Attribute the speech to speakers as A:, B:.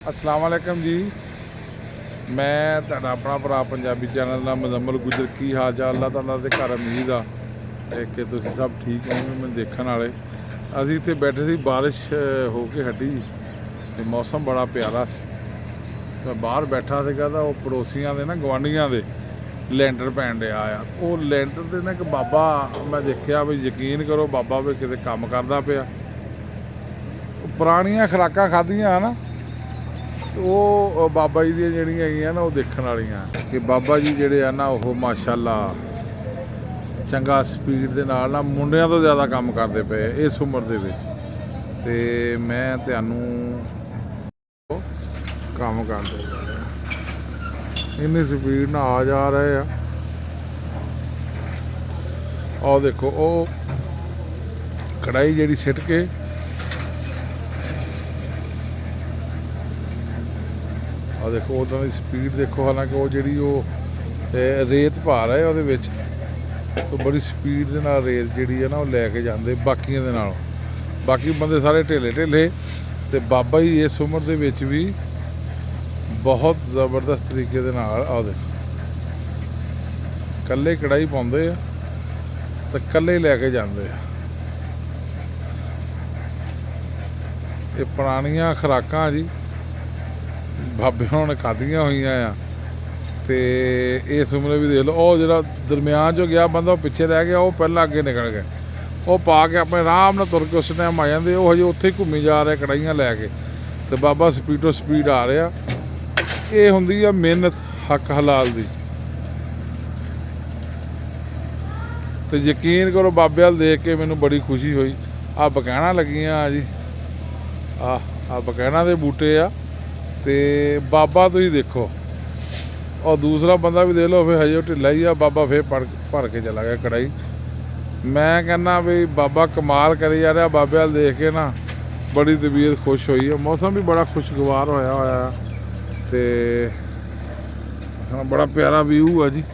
A: अस्सलाम वालेकुम जी। मैं तुहाडा अपना भरा पंजाबी चैनल का मुजम्मल गुजर। की हाल चाल अल्लाह ताला दे घर उम्मीद आ कि तुसीं सब ठीक होवोगे। मैं देखने वाले असीं इत्थे बैठे सी, बारिश हो के हटी ते मौसम बड़ा प्यारा सी। मैं बाहर बैठा सीगा तां ओह पड़ोसियां दे ना गवांढियां दे लैंटर पैण डिया आ। ओह लैंटर ते ना एक बाबा मैं देखिया भी, यकीन करो बाबा भी किते काम करदा पिया। पुरानियां खुराकां खाधियां है ना, ਉਹ ਬਾਬਾ ਜੀ ਦੀਆਂ ਜਿਹੜੀਆਂ ਹੈਗੀਆਂ ਨਾ ਉਹ ਦੇਖਣ ਵਾਲੀਆਂ ਕਿ ਬਾਬਾ ਜੀ ਜਿਹੜੇ ਆ ਨਾ ਉਹ ਮਾਸ਼ਾਅੱਲਾ ਚੰਗਾ ਸਪੀਡ ਦੇ ਨਾਲ ਨਾ ਮੁੰਡਿਆਂ ਤੋਂ ਜ਼ਿਆਦਾ ਕੰਮ ਕਰਦੇ ਪਏ ਇਸ ਉਮਰ ਦੇ ਵਿੱਚ। ਤੇ ਮੈਂ ਤੁਹਾਨੂੰ ਕੰਮ ਕਰਦੇ ਇੰਨੀ ਸਪੀਡ ਨਾਲ ਆ ਜਾ ਰਹੇ ਆ। ਆਹ ਦੇਖੋ ਉਹ ਕੜਾਈ ਜਿਹੜੀ ਸਿੱਟ ਕੇ ਆ ਦੇਖੋ ਉੱਦਾਂ ਦੀ ਸਪੀਡ ਦੇਖੋ। ਹਾਲਾਂਕਿ ਉਹ ਜਿਹੜੀ ਉਹ ਰੇਤ ਪਾ ਰਹੇ ਉਹਦੇ ਵਿੱਚ ਉਹ ਬੜੀ ਸਪੀਡ ਦੇ ਨਾਲ ਰੇਤ ਜਿਹੜੀ ਹੈ ਨਾ ਉਹ ਲੈ ਕੇ ਜਾਂਦੇ ਬਾਕੀਆਂ ਦੇ ਨਾਲ। ਬਾਕੀ ਬੰਦੇ ਸਾਰੇ ਢੇਲੇ ਢੇਲੇ ਤੇ ਬਾਬਾ ਜੀ ਇਸ ਉਮਰ ਦੇ ਵਿੱਚ ਵੀ ਬਹੁਤ ਜ਼ਬਰਦਸਤ ਤਰੀਕੇ ਦੇ ਨਾਲ ਆ ਦੇਖੋ ਇਕੱਲੇ ਕੜਾਈ ਪਾਉਂਦੇ ਆ ਤੇ ਇਕੱਲੇ ਲੈ ਕੇ ਜਾਂਦੇ ਆ। ਇਹ ਪੁਰਾਣੀਆਂ ਖੁਰਾਕਾਂ ਜੀ ਬਾਬੇ ਹੁਣ ਖਾਧੀਆਂ ਹੋਈਆਂ ਆ। ਤੇ ਇਸ ਉਮਰੇ ਵੀ ਦੇਖ ਲਓ ਉਹ ਜਿਹੜਾ ਦਰਮਿਆਨ 'ਚੋਂ ਗਿਆ ਬੰਦਾ ਉਹ ਪਿੱਛੇ ਰਹਿ ਗਿਆ, ਉਹ ਪਹਿਲਾਂ ਅੱਗੇ ਨਿਕਲ ਗਿਆ। ਉਹ ਪਾ ਕੇ ਆਪਣੇ ਆਰਾਮ ਨਾਲ ਤੁਰ ਕੇ ਉਸ ਟਾਈਮ ਆ ਜਾਂਦੇ, ਉਹ ਹਜੇ ਉੱਥੇ ਹੀ ਘੁੰਮੀ ਜਾ ਰਹੇ ਕੜਾਈਆਂ ਲੈ ਕੇ ਤੇ ਬਾਬਾ ਸਪੀਡੋ ਸਪੀਡ ਆ ਰਿਹਾ। ਇਹ ਹੁੰਦੀ ਆ ਮਿਹਨਤ ਹੱਕ ਹਲਾਲ ਦੀ। ਤੇ ਯਕੀਨ ਕਰੋ ਬਾਬੇ ਵੱਲ ਦੇਖ ਕੇ ਮੈਨੂੰ ਬੜੀ ਖੁਸ਼ੀ ਹੋਈ। ਆਹ ਬਕੈਣਾ ਲੱਗੀਆਂ ਜੀ, ਆਹ ਬਕੈਣਾ ਦੇ ਬੂਟੇ ਆ। ਤੇ ਬਾਬਾ ਤੁਸੀਂ ਦੇਖੋ ਔਰ ਦੂਸਰਾ ਬੰਦਾ ਵੀ ਦੇਖ ਲਓ ਫਿਰ ਹਜੇ ਉਹ ਢਿੱਲਾ ਹੀ ਆ। ਬਾਬਾ ਫਿਰ ਭਰ ਕੇ ਚਲਾ ਗਿਆ ਕੜਾਈ। ਮੈਂ ਕਹਿੰਦਾ ਵੀ ਬਾਬਾ ਕਮਾਲ ਕਰੀ ਜਾ ਰਿਹਾ। ਬਾਬੇ ਵੱਲ ਦੇਖ ਕੇ ਨਾ ਬੜੀ ਤਬੀਅਤ ਖੁਸ਼ ਹੋਈ ਹੈ। ਮੌਸਮ ਵੀ ਬੜਾ ਖੁਸ਼ਗਵਾਰ ਹੋਇਆ ਤੇ ਬੜਾ ਪਿਆਰਾ ਵਿਊ ਆ ਜੀ।